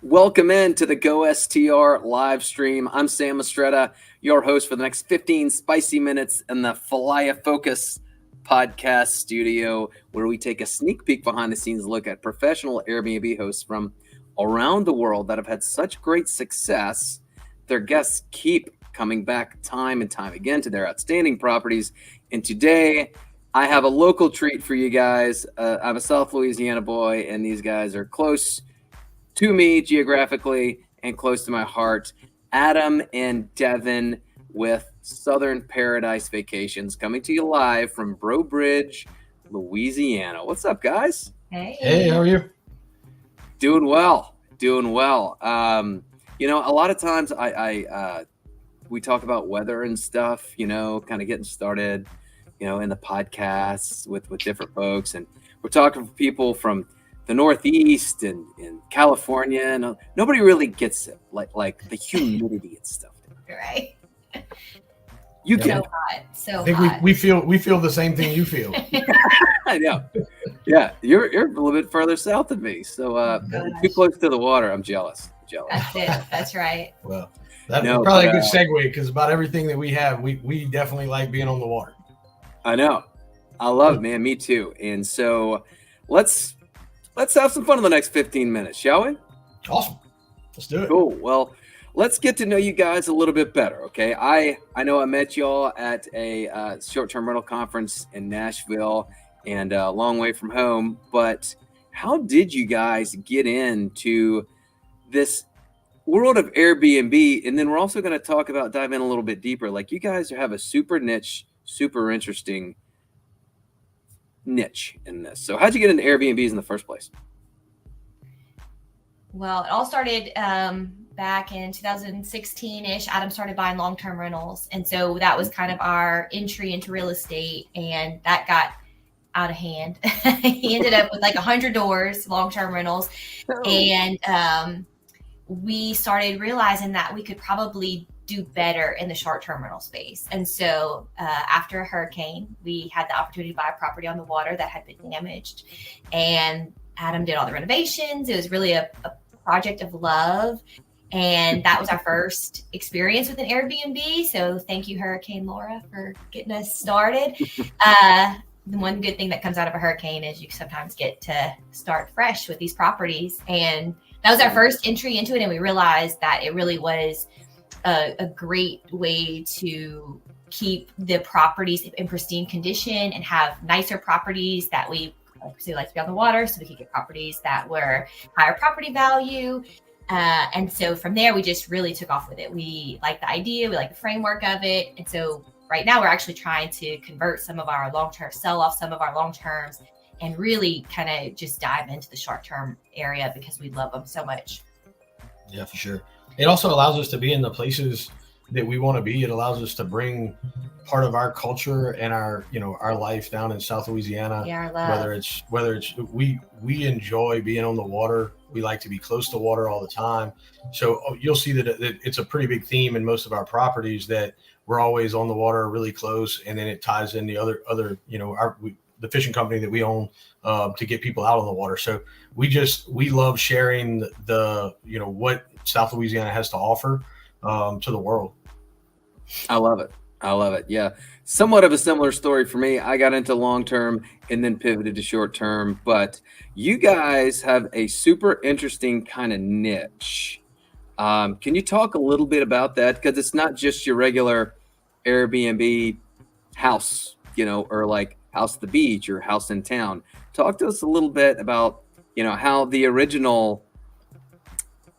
Welcome in to the Go STR live stream. I'm Sam Estrella, your host for the next 15 spicy minutes in the Falaya Focus podcast studio, where we take a sneak peek behind the scenes look at professional Airbnb hosts from around the world that have had such great success. Their guests keep coming back time and time again to their outstanding properties. And today, I have a local treat for you guys. I'm a South Louisiana boy, and these guys are close to me geographically and close to my heart. Adam and Deavon with Southern Paradise Vacations coming to you live from Breaux Bridge, Louisiana. What's up, guys? Hey, how are you? Doing well. A lot of times we talk about weather and stuff, kind of getting started, in the podcasts with different folks. And we're talking to people from the Northeast and in California, and nobody really gets it, like the humidity and stuff. Right. You can. So I think hot. we feel the same thing you feel. I know. Yeah, you're a little bit further south than me, so too close to the water. I'm jealous. That's it. That's right. Well, that's probably a good segue, because about everything that we have, we definitely like being on the water. I know. I love it, man. Me too. And so let's have some fun in the next 15 minutes, shall we? Awesome. Let's do it. Cool. Well, let's get to know you guys a little bit better, okay? I know I met y'all at a short-term rental conference in Nashville, and a long way from home, but how did you guys get into this world of Airbnb? And then we're also going to dive in a little bit deeper. Like, you guys have a super niche, super interesting niche in this. So how'd you get into Airbnbs in the first place? Well, it all started back in 2016-ish. Adam started buying long-term rentals. And so that was kind of our entry into real estate. And that got out of hand. He ended up with like 100 doors, long-term rentals. Oh. And we started realizing that we could probably do better in the short-term rental space. And so after a hurricane, we had the opportunity to buy a property on the water that had been damaged. And Adam did all the renovations. It was really a project of love. And that was our first experience with an Airbnb. So thank you, Hurricane Laura, for getting us started. The one good thing that comes out of a hurricane is you sometimes get to start fresh with these properties. And that was our first entry into it. And we realized that it really was a great way to keep the properties in pristine condition and have nicer properties that we like to be on the water, so we could get properties that were higher property value. And so from there, we just really took off with it. We like the idea, we like the framework of it. And so right now we're actually trying to convert some of our sell off some of our long-terms and really kind of just dive into the short-term area because we love them so much. Yeah, for sure. It also allows us to be in the places that we want to be. It allows us to bring part of our culture and our life down in South Louisiana. Yeah, our love. Whether it's we enjoy being on the water. We like to be close to water all the time. So you'll see that it's a pretty big theme in most of our properties that we're always on the water, really close, and then it ties in the other the fishing company that we own to get people out on the water. So we love sharing the what South Louisiana has to offer to the world. I love it. Yeah. Somewhat of a similar story for me. I got into long-term and then pivoted to short-term, but you guys have a super interesting kind of niche. Can you talk a little bit about that? Because it's not just your regular Airbnb house, or like house at the beach or house in town. Talk to us a little bit about, how the original,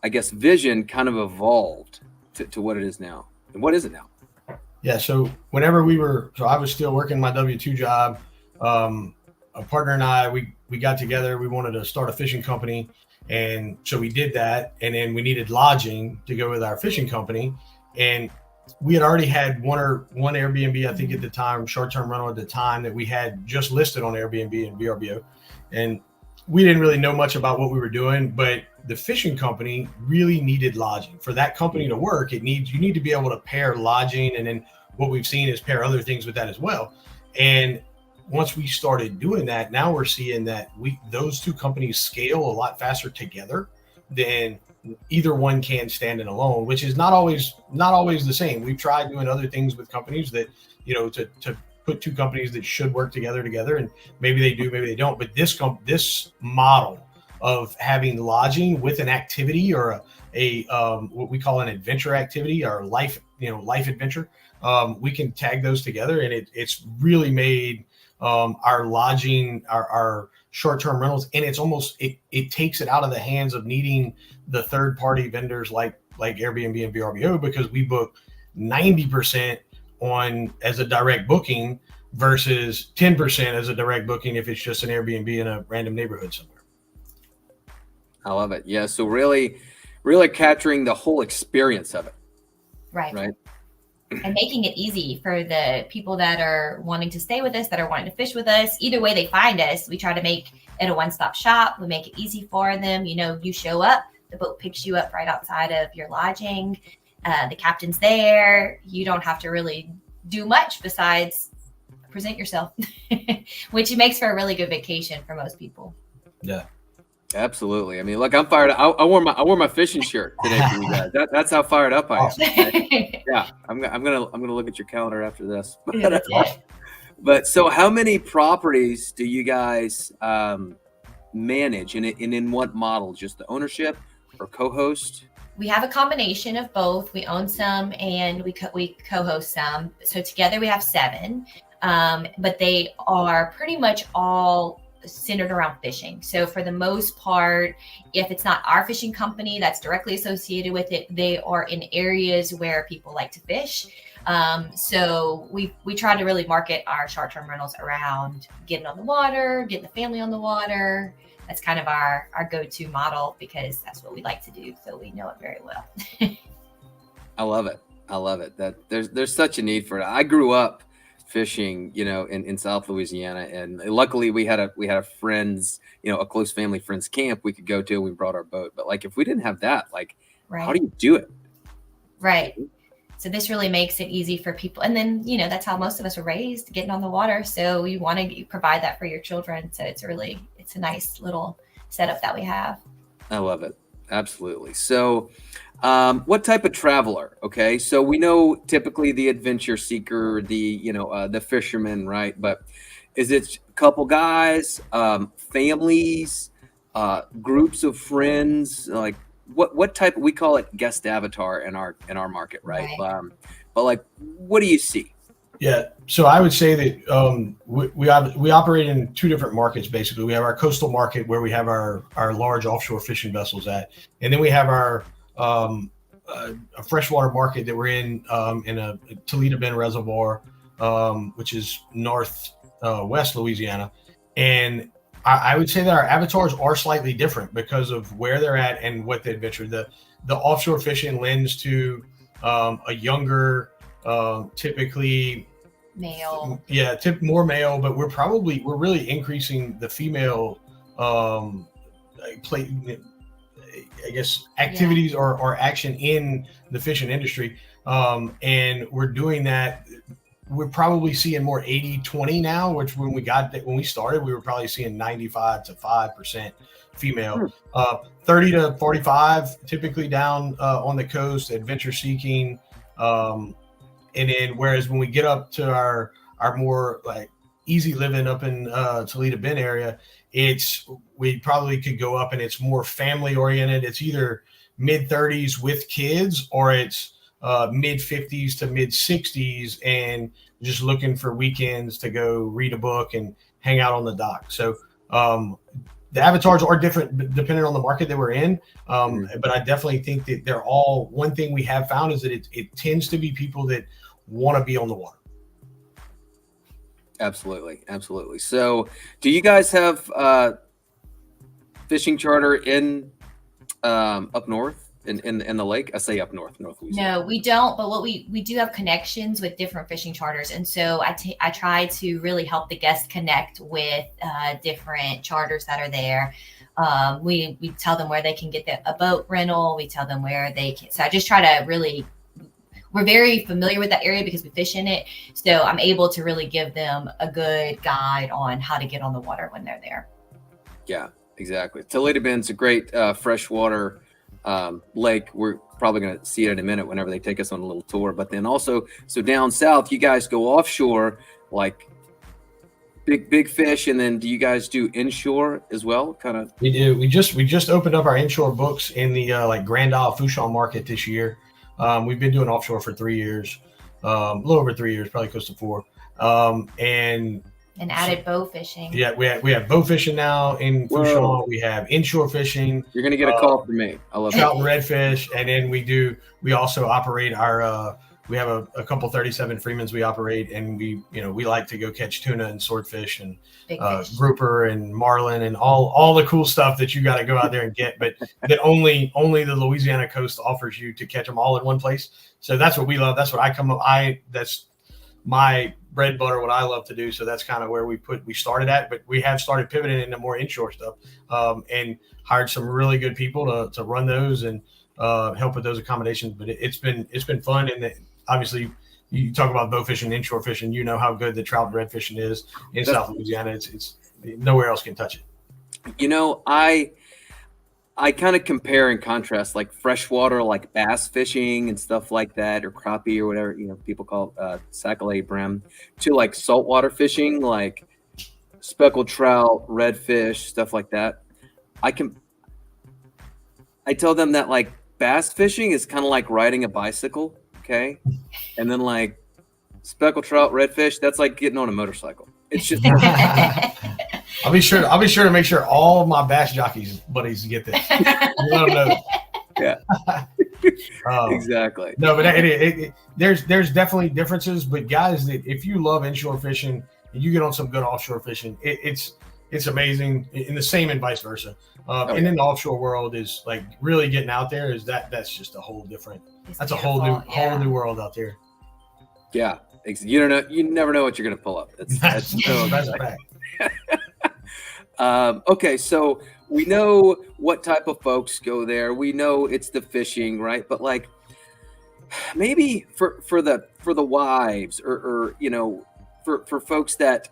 I guess, vision kind of evolved to what it is now. And what is it now? Yeah. So I was still working my W-2 job. A partner and I, we got together, we wanted to start a fishing company. And so we did that. And then we needed lodging to go with our fishing company. And we had already had one Airbnb, I think at the time, short-term rental at the time, that we had just listed on Airbnb and VRBO. And we didn't really know much about what we were doing, but the fishing company really needed lodging. For that company to work, you need to be able to pair lodging, and then what we've seen is pair other things with that as well. And once we started doing that, now we're seeing that those two companies scale a lot faster together then either one can stand it alone, which is not always the same. We've tried doing other things with companies that, to put two companies that should work together, and maybe they do, maybe they don't. But this model of having lodging with an activity or a what we call an adventure activity or life adventure, we can tag those together, and it's really made our lodging, our short-term rentals, and it's almost it takes it out of the hands of needing the third-party vendors like Airbnb and VRBO, because we book 90% on as a direct booking versus 10% as a direct booking if it's just an Airbnb in a random neighborhood somewhere. I love it. Yeah. So really capturing the whole experience of it. Right. Right. And making it easy for the people that are wanting to stay with us, that are wanting to fish with us. Either way they find us, we try to make it a one-stop shop. We make it easy for them. You show up, the boat picks you up right outside of your lodging. The captain's there. You don't have to really do much besides present yourself, which makes for a really good vacation for most people. Yeah. Absolutely. I mean, look, I'm fired up. I wore my fishing shirt today for you guys. That's how fired up I am. Okay? Yeah, I'm gonna look at your calendar after this. But so, how many properties do you guys manage, and in what model? Just the ownership or co-host? We have a combination of both. We own some and we co-host some. So together we have 7, but they are pretty much all centered around fishing. So for the most part, if it's not our fishing company that's directly associated with it, they are in areas where people like to fish. So we try to really market our short-term rentals around getting on the water, getting the family on the water. That's kind of our go-to model because that's what we like to do. So we know it very well. I love it. That there's such a need for it. I grew up fishing, in South Louisiana, and luckily we had a friend's, a close family friend's camp we could go to. We brought our boat, but if we didn't have that, right. How do you do it? Right. So this really makes it easy for people. And then, that's how most of us were raised, getting on the water. So you want to provide that for your children. So it's a nice little setup that we have. I love it. Absolutely. So what type of traveler? Okay. So we know typically the adventure seeker, the fisherman, right? But is it a couple guys, families, groups of friends? Like what type? We call it guest avatar in our market, right? But what do you see? Yeah, so I would say that we operate in 2 different markets. Basically, we have our coastal market where we have our large offshore fishing vessels at, and then we have our a freshwater market that we're in a Toledo Bend Reservoir, which is northwest Louisiana. And I would say that our avatars are slightly different because of where they're at and what the adventure. The offshore fishing lends to a younger, typically male. Yeah, more male, but we're really increasing the female activities or action in the fishing industry. And we're doing that. We're probably seeing more 80-20 now, which when we started, we were probably seeing 95 to 5% female, 30 to 45 typically down on the coast, adventure seeking. And then whereas when we get up to our more easy living up in Toledo Bend area, we probably could go up and it's more family oriented. It's either mid 30s with kids or it's mid 50s to mid 60s and just looking for weekends to go read a book and hang out on the dock. So the avatars are different depending on the market that we're in. But I definitely think that they're all, one thing we have found is that it tends to be people that want to be on the water. Absolutely. So do you guys have fishing charter in up north in the lake? I say up north Louisiana. No, we don't. But what we do have connections with different fishing charters. And so I try to really help the guests connect with different charters that are there. We tell them where they can get a boat rental. We tell them where they can. So I just try to really, we're very familiar with that area because we fish in it. So I'm able to really give them a good guide on how to get on the water when they're there. Yeah. Exactly. Toledo Bend's a great freshwater lake. We're probably going to see it in a minute whenever they take us on a little tour. But then also, so down south, you guys go offshore, like big fish, and then do you guys do inshore as well? Kind of. We do. We just opened up our inshore books in the like Grand Isle Fouchon market this year. We've been doing offshore for 3 years, a little over 3 years, probably close to 4. And added bow fishing. Yeah, we have bow fishing now in Fouchon. We have inshore fishing. You're gonna get a call from me. I love trout and redfish, and then we also operate our we have a couple 37 Freemans we operate, and we like to go catch tuna and swordfish and grouper and marlin and all the cool stuff that you got to go out there and get, but that only the Louisiana coast offers you to catch them all in one place. So that's what we love. That's what that's my bread and butter, what I love to do. So that's kind of where we started at, but we have started pivoting into more inshore stuff, and hired some really good people to run those and help with those accommodations. But it's been fun. And obviously you talk about bow fishing, inshore fishing, how good the trout and red fishing is in South Louisiana. It's nowhere else can touch it. I kind of compare and contrast like freshwater, like bass fishing and stuff like that, or crappie or whatever, people call it sac-a-lait brim, to like saltwater fishing, like speckled trout, redfish, stuff like that. I tell them that like bass fishing is kind of like riding a bicycle. Okay. And then like speckled trout, redfish, that's like getting on a motorcycle. It's just I'll be sure to make sure all my bass jockeys buddies get this. Let them know. Yeah. Exactly. No, but there's definitely differences. But guys, if you love inshore fishing and you get on some good offshore fishing, it's amazing. In the same and vice versa. And in the offshore world is like really getting out there. That's just a whole different. That's a whole new world out there. Yeah. You don't know. You never know what you're going to pull up. That's a fact. Okay, so we know what type of folks go there. We know it's the fishing, right? But like maybe for the wives or for folks that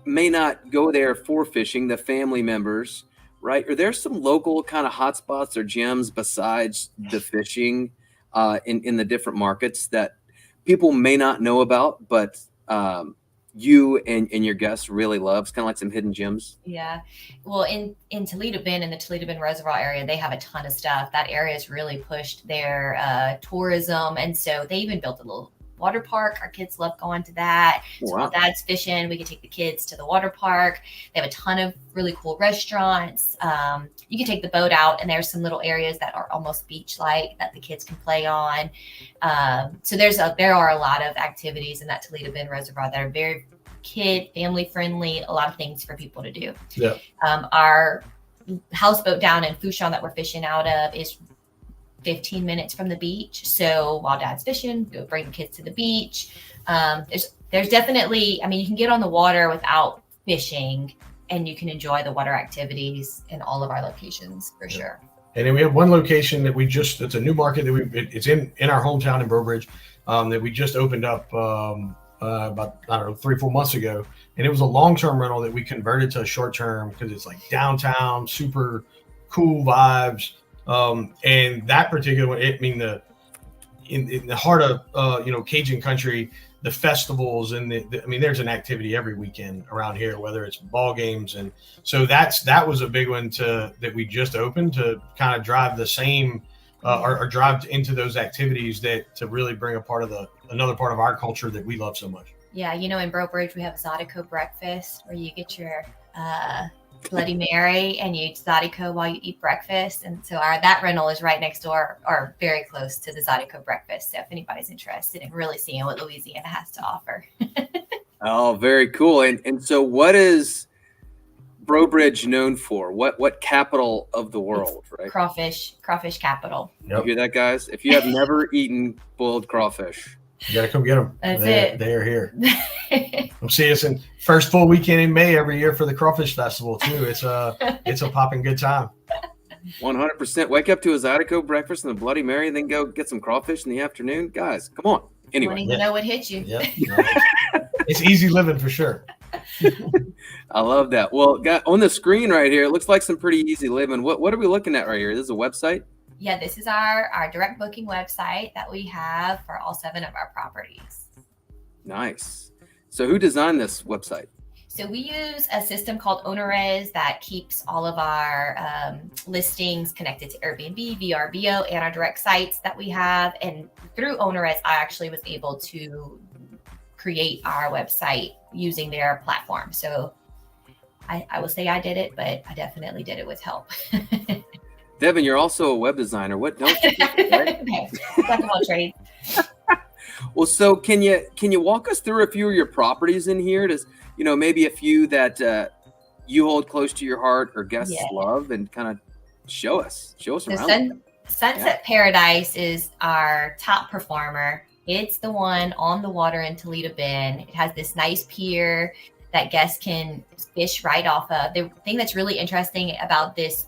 may not go there for fishing, the family members, right? Are there some local kind of hotspots or gyms besides the fishing in the different markets that people may not know about, but you and your guests really love? It's kind of like some hidden gems. Yeah. Well, in Toledo Bend, in the Toledo Bend Reservoir area, they have a ton of stuff. That area has really pushed their tourism. And so they even built a little water park. Our kids love going to that. So while Dad's fishing, we can take the kids to the water park. They have a ton of really cool restaurants. You can take the boat out, and there's some little areas that are almost beach-like that the kids can play on. So there are a lot of activities in that Toledo Bend Reservoir that are very kid, family-friendly, a lot of things for people to do. Yeah. Our houseboat down in Fouchon that we're fishing out of is 15 minutes from the beach. So while Dad's fishing, go bring the kids to the beach. There's definitely, you can get on the water without fishing, and you can enjoy the water activities in all of our locations for sure. And then we have one location that it's a new market that it's in our hometown in Breaux Bridge, that we just opened up about 3-4 months ago. And it was a long-term rental that we converted to a short-term because it's like downtown, super cool vibes. And that particular one, in the heart of Cajun country, the festivals and there's an activity every weekend around here, whether it's ball games, and so that was a big one that we just opened to kind of drive the same or drive into those activities to really bring another part of our culture that we love so much. Yeah, in Breaux Bridge we have Zydeco breakfast where you get your Bloody Mary and you eat Zydeco while you eat breakfast. And so that rental is right next door or very close to the Zydeco breakfast. So if anybody's interested in really seeing what Louisiana has to offer. Oh, very cool. And so what is Breaux Bridge known for? What capital of the world, right? Crawfish capital. Yep. You hear that, guys? If you have never eaten boiled crawfish, you gotta come get them. They are here. We'll see us in first full weekend in May every year for the Crawfish Festival too. It's a popping good time. 100%. Wake up to a Zydeco breakfast and a Bloody Mary, and then go get some crawfish in the afternoon. Guys, come on. Anyway, you know what hit you. Yep. It's easy living for sure. I love that. Well, on the screen right here, it looks like some pretty easy living. What are we looking at right here? This is a website? Yeah, this is our direct booking website that we have for all 7 of our properties. Nice. So who designed this website? So we use a system called OwnerRez that keeps all of our listings connected to Airbnb, VRBO, and our direct sites that we have. And through OwnerRez, I actually was able to create our website using their platform. So I will say I did it, but I definitely did it with help. Devin, you're also a web designer. What don't you do, right? Jack of all trades. Well, so can you walk us through a few of your properties in here? Does maybe a few that you hold close to your heart or guests love, and kind of show us around. Sunset Paradise is our top performer. It's the one on the water in Toledo Bend. It has this nice pier that guests can fish right off of. The thing that's really interesting about this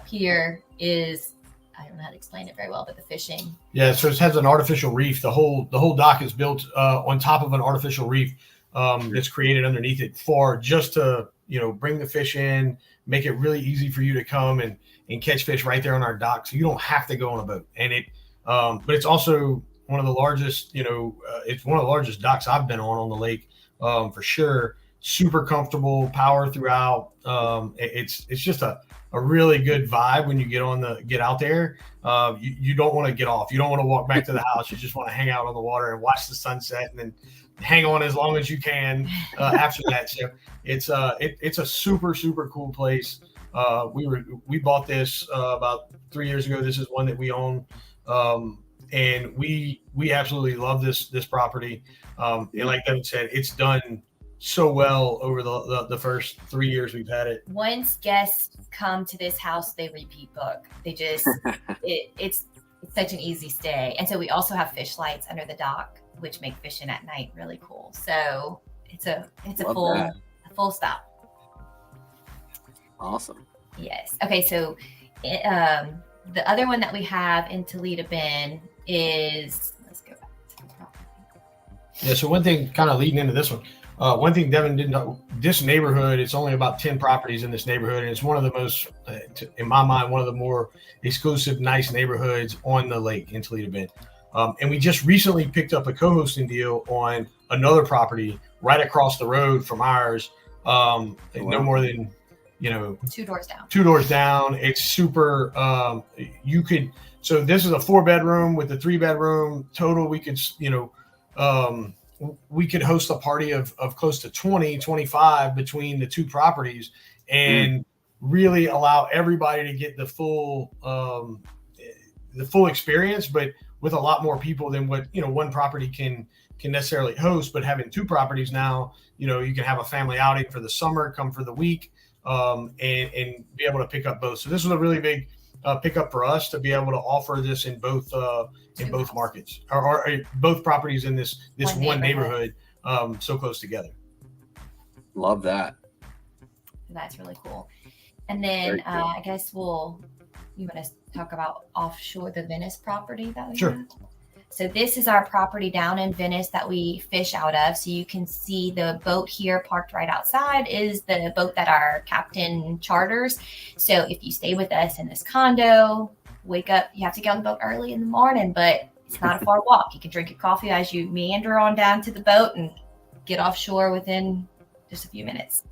pier is, I don't know how to explain it very well, but the fishing. Yeah, so it has an artificial reef. The whole dock is built on top of an artificial reef that's created underneath it for just to bring the fish in, make it really easy for you to come and catch fish right there on our dock, so you don't have to go on a boat. And it, but it's also one of the largest. It's one of the largest docks I've been on the lake, for sure. Super comfortable, power throughout. It's just a really good vibe when you get out there. You don't want to get off. You don't want to walk back to the house. You just want to hang out on the water and watch the sunset, and then hang on as long as you can after that. So it's a super, super cool place. We bought this about 3 years ago. This is one that we own, and we absolutely love this property. And like Devin said, it's done so well over the first 3 years we've had it. Once guests come to this house, they repeat book. They just it's such an easy stay. And so we also have fish lights under the dock, which make fishing at night really cool. So it's a full stop. Awesome. Yes. Okay. So the other one that we have in Toledo Bend is, let's go back to the property. Yeah. So one thing kind of leading into this one, one thing Devin didn't know, this neighborhood, it's only about 10 properties in this neighborhood. And it's one of the most, in my mind, one of the more exclusive, nice neighborhoods on the lake in Toledo Bend. And we just recently picked up a co-hosting deal on another property right across the road from ours. No more than, 2 doors down. 2 doors down. It's super, so this is a 4-bedroom with a 3-bedroom total. We could, we could host a party of close to 20, 25 between the 2 properties, and really allow everybody to get the full experience, but with a lot more people than what, one property can necessarily host. But having 2 properties now, you can have a family outing for the summer, come for the week, and be able to pick up both. So this was a really big pickup for us to be able to offer this in both markets, or both properties in this one neighborhood, so close together. Love that. That's really cool. And then cool. I guess you want to talk about offshore, the Venice property that we have? So this is our property down in Venice that we fish out of. So you can see the boat here parked right outside is the boat that our captain charters. So if you stay with us in this condo, wake up, you have to get on the boat early in the morning, but it's not a far walk. You can drink your coffee as you meander on down to the boat and get offshore within just a few minutes.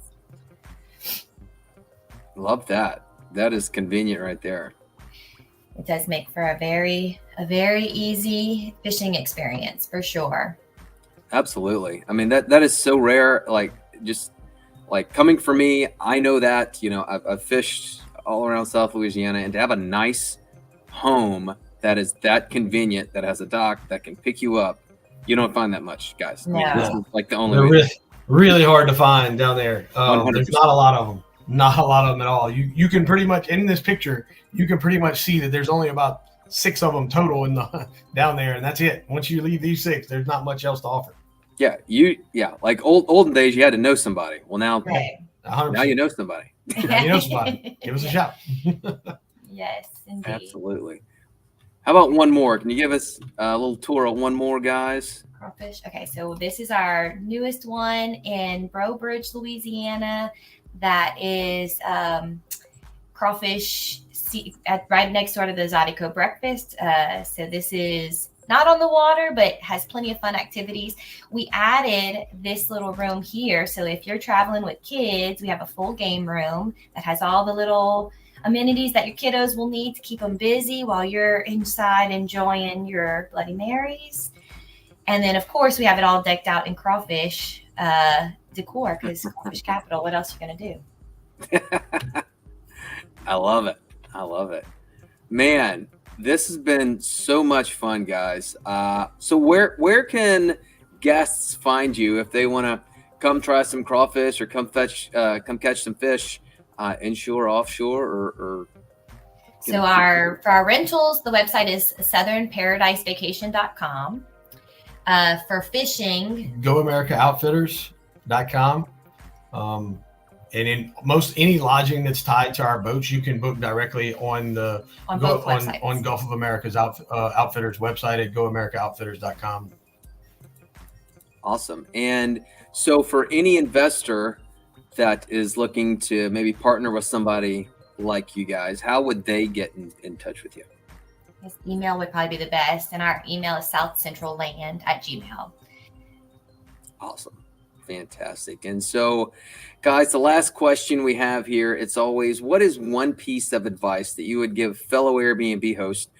Love that. That is convenient right there. It does make for a very easy fishing experience for sure. Absolutely. I mean, that is so rare. Like, just like coming from me, I know that, I've fished all around South Louisiana, and to have a nice home that is that convenient, that has a dock that can pick you up, you don't find that much, guys. No. I mean, this is like the only They're way. really hard to find down there. 100%. There's not a lot of them. Not a lot of them at all. You can pretty much, in this picture, you can pretty much see that there's only about 6 of them total down there, and that's it. Once you leave these 6, there's not much else to offer. Yeah, like olden days, you had to know somebody. Well, now, Right. now you know somebody. Now you know somebody. Give us a shout. Yes, indeed. Absolutely. How about one more? Can you give us a little tour of one more, guys? Crawfish. Okay, so this is our newest one in Breaux Bridge, Louisiana. That is crawfish right next door to the Zydeco breakfast. So this is not on the water, but has plenty of fun activities. We added this little room here. So if you're traveling with kids, we have a full game room that has all the little amenities that your kiddos will need to keep them busy while you're inside enjoying your Bloody Marys. And then, of course, we have it all decked out in crawfish decor because crawfish capital. What else are you going to do? I love it. I love it. Man, this has been so much fun, guys. So where can guests find you if they want to come try some crawfish or come catch some fish inshore, offshore, or so for our rentals, the website is southernparadisevacation.com. For fishing, GoAmericaOutfitters.com. And in any lodging that's tied to our boats, you can book directly on both websites. On Gulf of America's Outfitters website at GoAmericaOutfitters.com. Awesome. And so for any investor that is looking to maybe partner with somebody like you guys, how would they get in touch with you? His email would probably be the best, and our email is southcentralland@gmail.com. Awesome. Fantastic. And so, guys, the last question we have here, it's always, what is one piece of advice that you would give fellow Airbnb hosts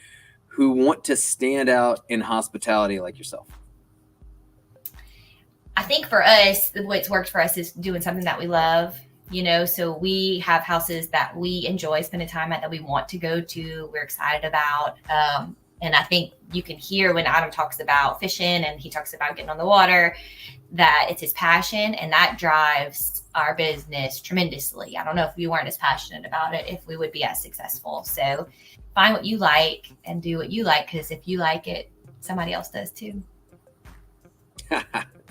who want to stand out in hospitality like yourself? I think for us, what's worked for us is doing something that we love. So we have houses that we enjoy spending time at, that we want to go to, we're excited about. And I think you can hear when Adam talks about fishing and he talks about getting on the water, that it's his passion, and that drives our business tremendously. I don't know if we weren't as passionate about it, if we would be as successful. So find what you like and do what you like, because if you like it, somebody else does too.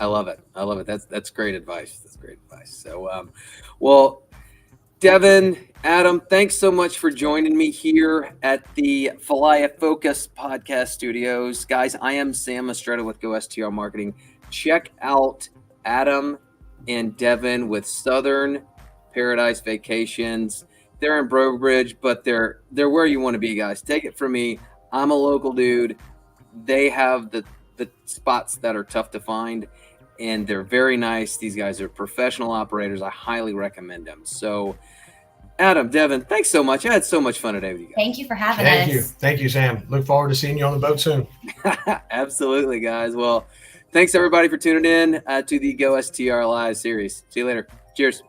I love it. I love it. That's great advice. That's great advice. So, well, Deavon, Adam, thanks so much for joining me here at the Falaya Focus Podcast Studios. Guys, I am Sam Mastretta with Go STR Marketing. Check out Adam and Deavon with Southern Paradise Vacations. They're in Breaux Bridge, but they're where you want to be, guys. Take it from me. I'm a local dude. They have the spots that are tough to find, and they're very nice. These guys are professional operators. I highly recommend them. So, Adam, Deavon, thanks so much. I had so much fun today with you guys. Thank you for having us. Thank you, Sam. Look forward to seeing you on the boat soon. Absolutely, guys. Well, thanks everybody for tuning in to the Go STR Live series. See you later. Cheers.